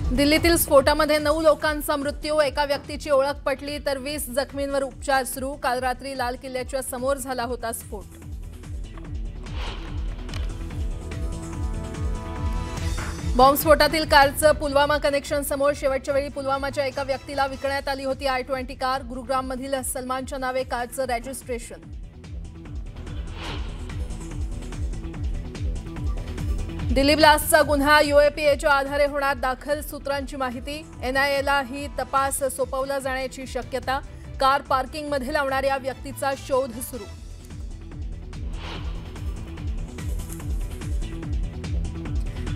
दिल्लीतील स्फोटामध्ये 9 लोकांचा मृत्यू, एका व्यक्तीची ओळख पटली तर 20 जखमींवर उपचार सुरू। काल रात्री लाल किल्ल्याच्या समोर झाला होता स्फोट। बॉम्बस्फोटातील कारचं पुलवामा कनेक्शन समोर, शेवटच्या वेळी पुलवामाच्या एका व्यक्तीला विकण्यात आली होती i20 कार। गुरुग्राममधील सलमानच्या नावे कारचं रजिस्ट्रेशन। दिल्ली ब्लास्टचा गुन्हा UAPAच्या आधारे होणार दाखल, सूत्रांची माहिती। NIAला ही तपास सोपवला जाण्याची शक्यता। कार पार्किंगमध्ये लावणाऱ्या व्यक्तीचा शोध सुरू।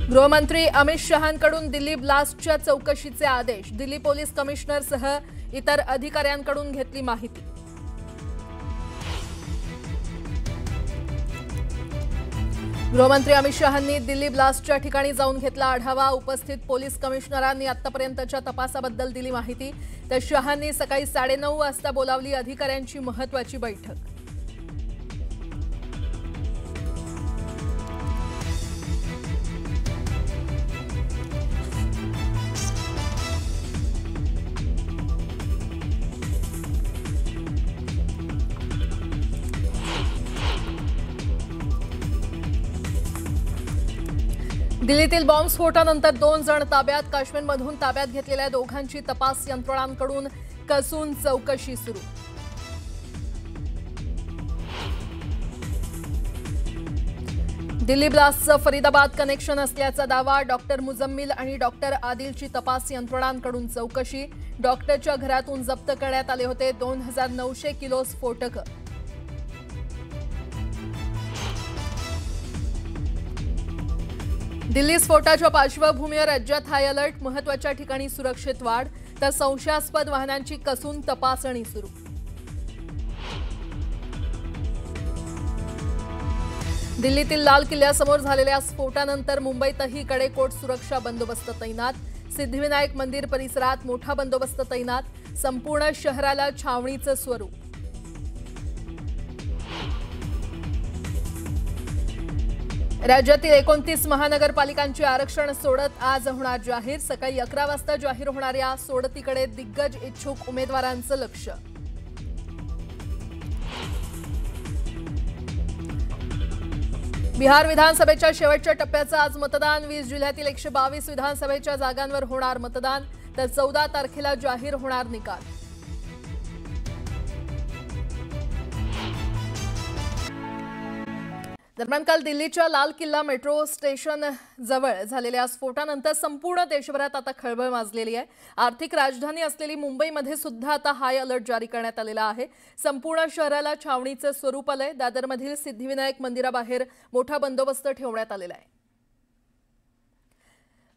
गृहमंत्री अमित शहांकडून दिल्ली ब्लास्टच्या चौकशीचे आदेश, दिल्ली पोलीस कमिशनरसह इतर अधिकाऱ्यांकडून घेतली माहिती। गृहमंत्री अमित शहांनी दिल्ली ब्लास्टच्या ठिकाणी जाऊन घेतला आढावा। उपस्थित पोलीस कमिशनरांनी आतापर्यंतच्या तपासाबद्दल दिली माहिती, तर शहांनी सकाळी 9:30 वाजता बोलावली अधिकाऱ्यांची महत्त्वाची बैठक। दिल्लीतील बॉम्बस्फोटानंतर 2 जण ताब्यात, काश्मीरमधून ताब्यात घेतलेल्या दोघांची तपास यंत्रणांकडून कसून चौकशी सुरू। दिल्ली ब्लास्टचं फरीदाबाद कनेक्शन असल्याचा दावा, डॉक्टर मुजम्मिल आणि डॉक्टर आदिलची तपास यंत्रणांकडून चौकशी। डॉक्टरच्या घरातून जप्त करण्यात आले होते 2900 किलो स्फोटकं। दिल्ली स्फोटाच्या पार्श्वभूमीवर राज्यात हाय अलर्ट, महत्त्वाच्या ठिकाणी सुरक्षेत वाढ, तर संशयास्पद वाहनांची कसून तपासणी सुरू। दिल्लीतील लाल किल्ल्यासमोर झालेल्या स्फोटानंतर मुंबईतही कडेकोट सुरक्षा बंदोबस्त तैनात। सिद्धिविनायक मंदिर परिसरात मोठा बंदोबस्त तैनात, संपूर्ण शहराला छावणीचं स्वरूप। राज्यातील 29 महानगरपालिकांची आरक्षण सोडत आज होणार जाहीर, सकाळी 11 वाजता जाहीर होणाऱ्या सोडतीकडे दिग्गज इच्छुक उमेदवारांचं लक्ष। बिहार विधानसभेच्या शेवटच्या टप्प्याचं आज मतदान, 20 जिल्ह्यातील 122 विधानसभेच्या जागांवर होणार मतदान, तर 14 तारखेला जाहीर होणार निकाल। दरम्यान काल दिल्लीच्या लाल किल्ला मेट्रो स्टेशन जवळ झालेल्या स्फोटानंतर संपूर्ण देशभरात आता खळबळ माजलेली आहे। आर्थिक राजधानी असलेली मुंबईमध्ये सुद्धा आता हाय अलर्ट जारी करण्यात आलेला आहे। संपूर्ण शहराला छावणीचं स्वरूप आलंय। दादरमधील सिद्धिविनायक मंदिराबाहेर मोठा बंदोबस्त ठेवण्यात आलेला आहे।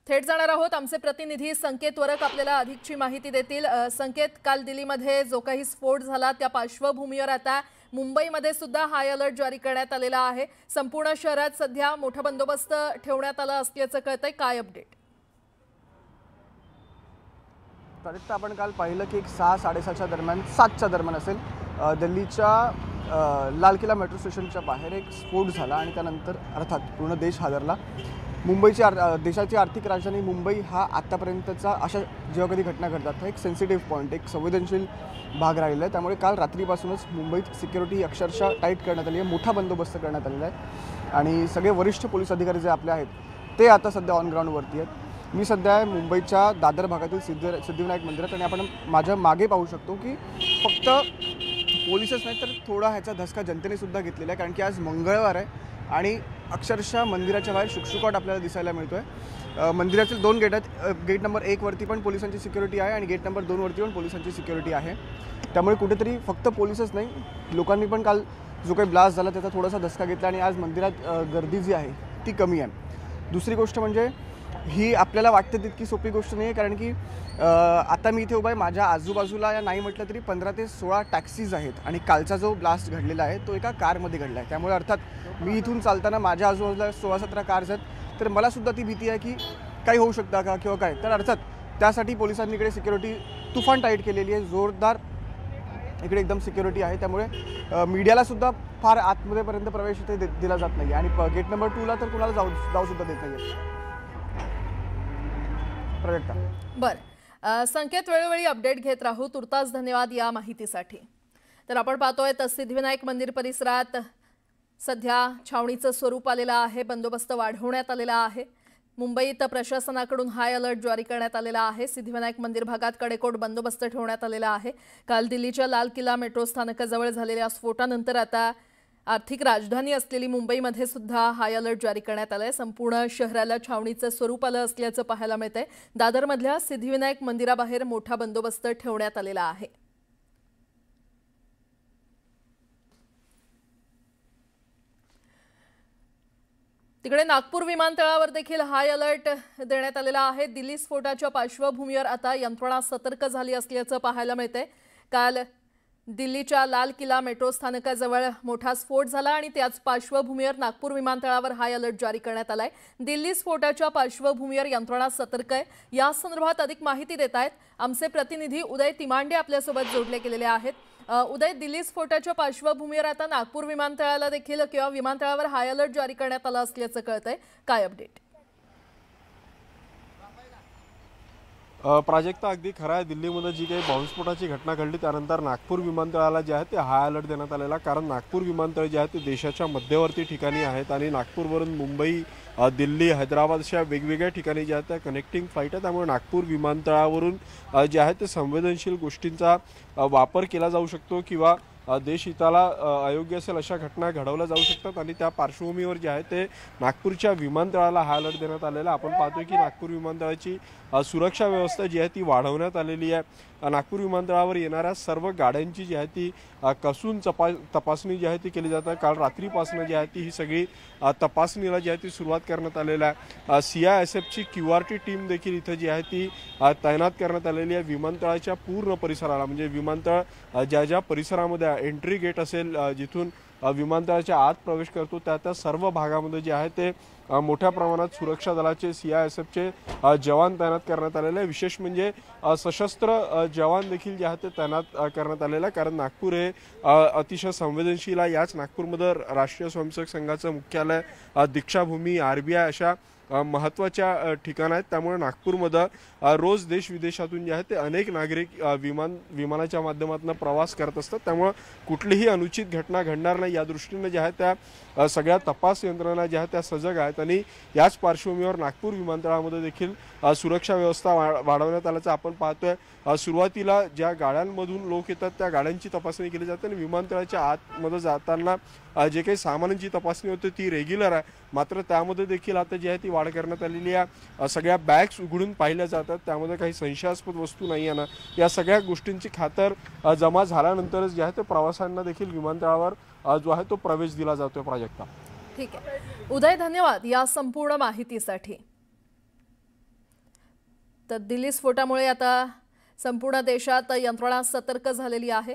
थेट जाणार आहोत, आमचे प्रतिनिधी संकेत वरक आपल्याला अधिकची माहिती देतील। संकेत, काल दिल्लीमध्ये जो काही स्फोट झाला त्या पार्श्वभूमीवर आता मुंबईमध्ये सुद्धा हाय अलर्ट जारी करण्यात आलेला आहे। संपूर्ण शहरात सध्या मोठा बंदोबस्त ठेवण्यात आला असल्याचं कळतंय, काय अपडेट? तर आपण काल पाहिलं की 6-6:30च्या दरम्यान 7च्या दरम्यान असेल, दिल्लीच्या लाल किल्ला मेट्रो स्टेशनच्या बाहेर एक स्फोट झाला आणि त्यानंतर अर्थात पूर्ण देश हादरला। मुंबईची देशाची आर्थिक राजधानी मुंबई हा आतापर्यंतचा अशा जेव्हा कधी घटना घडतात हा एक सेन्सिटिव्ह पॉईंट, एक संवेदनशील भाग राहिला आहे। त्यामुळे काल रात्रीपासूनच मुंबईत सिक्युरिटी अक्षरशः टाईट करण्यात आली आहे, मोठा बंदोबस्त करण्यात आलेला आहे आणि सगळे वरिष्ठ पोलीस अधिकारी जे आपले आहेत ते आता सध्या ऑन ग्राउंडवरती आहेत। मी सध्या आहे मुंबईच्या दादर भागातील सिद्धिविनायक मंदिरात आणि आपण माझ्या मागे पाहू शकतो की फक्त पोलीसच नाही तर थोडा ह्याचा धसका जनतेने सुद्धा घेतलेला आहे, कारण की आज मंगळवार आहे आणि अक्षरशः मंदिराच्या बाहेर शुकशुकाट आपल्याला दिसायला मिळतोय। मंदिरातील 2 गेट आहेत, गेट नंबर 1 वरती पण पोलिसांची सिक्युरिटी आहे आणि गेट नंबर 2 वरती पण पोलिसांची सिक्युरिटी आहे। त्यामुळे कुठेतरी फक्त पोलीसच नाही, लोकांनी पण काल जो काही ब्लास्ट झाला त्याचा थोडासा धसका घेतला आणि आज मंदिरात गर्दी जी आहे ती कमी आहे। दुसरी गोष्ट म्हणजे ही आपल्याला वाटते तितकी सोपी गोष्ट नाही आहे, कारण की आता मी इथे उभा आहे, माझ्या आजूबाजूला या नाही म्हटलं तरी 15 ते 16 टॅक्सीज आहेत आणि कालचा जो ब्लास्ट घडलेला आहे तो एका कारमध्ये घडला आहे। त्यामुळे अर्थात मी इथून चालताना माझ्या आजूबाजूला 16-17 कार्स आहेत, तर मला सुद्धा ती भीती आहे की काही होऊ शकतं का किंवा काय। तर अर्थात त्यासाठी पोलिसांनी इकडे सिक्युरिटी तुफान टाईट केलेली आहे, जोरदार इकडे एकदम सिक्युरिटी आहे। त्यामुळे मीडियाला सुद्धा फार आतमध्येपर्यंत प्रवेश इथे दिला जात नाही आणि गेट नंबर 2 ला तर कुणाला जाऊ सुद्धा देत नाही। प्राजक्ता. संकेत, वेळोवेळी अपडेट घेत राहू. तुर्तास धन्यवाद या माहितीसाठी. तर आपण पाहतोय तर सिद्धिविनायक मंदिर परिसरात सध्या छावणीचं स्वरूप आलेलं आहे. बंदोबस्त वाढवण्यात आलेला आहे. मुंबईत प्रशासनाकडून हाय अलर्ट जारी करण्यात आलेला आहे. सिद्धिविनायक मंदिर भागात कडेकोट बंदोबस्त ठेवण्यात आलेला आहे. काल दिल्लीच्या लाल किल्ला मेट्रो स्थानकाजवळ झालेल्या स्फोटानंतर आता आर्थिक राजधानी असलेली मुंबईमध्ये सुद्धा हाय अलर्ट जारी करण्यात आलाय. संपूर्ण शहराला छावणीचं स्वरूप आलं असल्याचं पाहायला मिळतंय. दादरमधल्या सिद्धिविनायक मंदिराबाहेर मोठा बंदोबस्त ठेवण्यात आलेला आहे. तिकडे नागपूर विमानतळावर देखील हाय अलर्ट देण्यात आलेला आहे. दिल्ली स्फोटाच्या पार्श्वभूमीवर आता यंत्रणा सतर्क झाली असल्याचं पाहायला मिळतंय. काल दिल्लीच्या लाल किल्ला मेट्रो स्थानकाजवळ मोठा स्फोट झाला आणि त्याच पार्श्वभूमीवर नागपूर विमानतळावर हाय अलर्ट जारी करण्यात आलाय. दिल्ली स्फोटाच्या पार्श्वभूमीवर यंत्रणा सतर्क आहे. या संदर्भात अधिक माहिती देत आहेत आमचे प्रतिनिधी उदय तिमांडे आपल्यासोबत जोडले गेलेले आहेत. उदय, दिल्ली स्फोटाच्या पार्श्वभूमीवर आता नागपूर विमानतळाला देखील किंवा विमानतळावर हाय अलर्ट जारी करण्यात आला असल्याचं कळतंय. काय अपडेट? प्राजक्ता, अगदी खरं आहे. दिल्लीमध्ये जी काही बॉम्बस्फोटाची घटना घडली त्यानंतर नागपूर विमानतळाला जे आहे ते हाय अलर्ट देण्यात आलेला. कारण नागपूर विमानतळ जे आहे ते देशाच्या मध्यवर्ती ठिकाणी आहेत आणि नागपूरवरून मुंबई, दिल्ली, हैदराबाद अशा वेगवेगळ्या ठिकाणी जे आहेत त्या कनेक्टिंग फ्लाईट आहे. त्यामुळे नागपूर विमानतळावरून जे आहे ते संवेदनशील गोष्टींचा वापर केला जाऊ शकतो किंवा देशहिताला अयोग्य असेल अशा घटना घडवल्या जाऊ शकतात आणि त्या पार्श्वभूमीवर जे आहे ते नागपूरच्या विमानतळाला हाय अलर्ट देण्यात आलेला. आपण पाहतोय की नागपूर विमानतळाची सुरक्षा व्यवस्था जी आहे ती वाढवण्यात आलेली आहे. नागपूर विमानतळावर येणाऱ्या सर्व गाड्यांची जी आहे ती कसून तपासणी जी आहे ती केली जाते. काल रात्रीपासून जी आहे ती ही सगळी तपासणीला जी आहे ती सुरुवात करण्यात आलेली आहे. CISFची QRT टीम देखील इथं जी आहे ती तैनात करण्यात आलेली आहे. विमानतळाच्या पूर्ण परिसराला, म्हणजे विमानतळ ज्या ज्या परिसरामध्ये एंट्री गेट असेल जिथून विमानतळाच्या आत प्रवेश करतो त्या सर्व भागामध्ये जे आहे ते मोठ्या प्रमाणात सुरक्षा दलाचे CISFचे जवान तैनात करण्यात आलेले आहे. विशेष म्हणजे सशस्त्र जवान देखील जे आहेत ते तैनात करण्यात आलेले आहे. कारण नागपूर हे अतिशय संवेदनशील आहे. याच नागपूरमध्ये राष्ट्रीय स्वयंसेवक संघाचं मुख्यालय, दीक्षाभूमी, RBI अशा महत्त्वाच्या ठिकाण आहेत. त्यामुळे नागपूरमध्ये रोज देश विदेशातून जे आहे ते अनेक नागरिक विमानाच्या माध्यमातून प्रवास करत असतात. त्यामुळे कुठलीही अनुचित घटना घडणार नाही या दृष्टीने जे आहे त्या सगळ्या तपास यंत्रणा ज्या आहेत त्या सजग आहेत आणि याच पार्श्वभूमीवर नागपूर विमानतळामध्ये देखील सुरक्षा व्यवस्था वाढवण्यात आल्याचं आपण पाहतोय. सुरुवातीला ज्या गाड्यांमधून लोक येतात त्या गाड्यांची तपासणी केली जाते आणि विमानतळाच्या आतमध्ये जाताना जे काही सामानांची तपासणी होते ती रेग्युलर आहे. मात्र त्यामध्ये देखील आता जी आहे ती वाढ करण्यात आलेली आहे. सगळ्या बॅग्स उघडून पाहिल्या जातात, त्यामध्ये काही संशयास्पद वस्तू नाही आहे ना, या सगळ्या गोष्टींची खातर जमा झाल्यानंतरच जे आहे ते प्रवाशांना देखील विमानतळावर जो आहे तो प्रवेश दिला जातोय. प्राजक्ता, ठीक आहे. उदय, धन्यवाद या संपूर्ण माहितीसाठी. तर दिल्ली स्फोटामुळे आता संपूर्ण देशात यंत्रणा सतर्क झालेली आहे.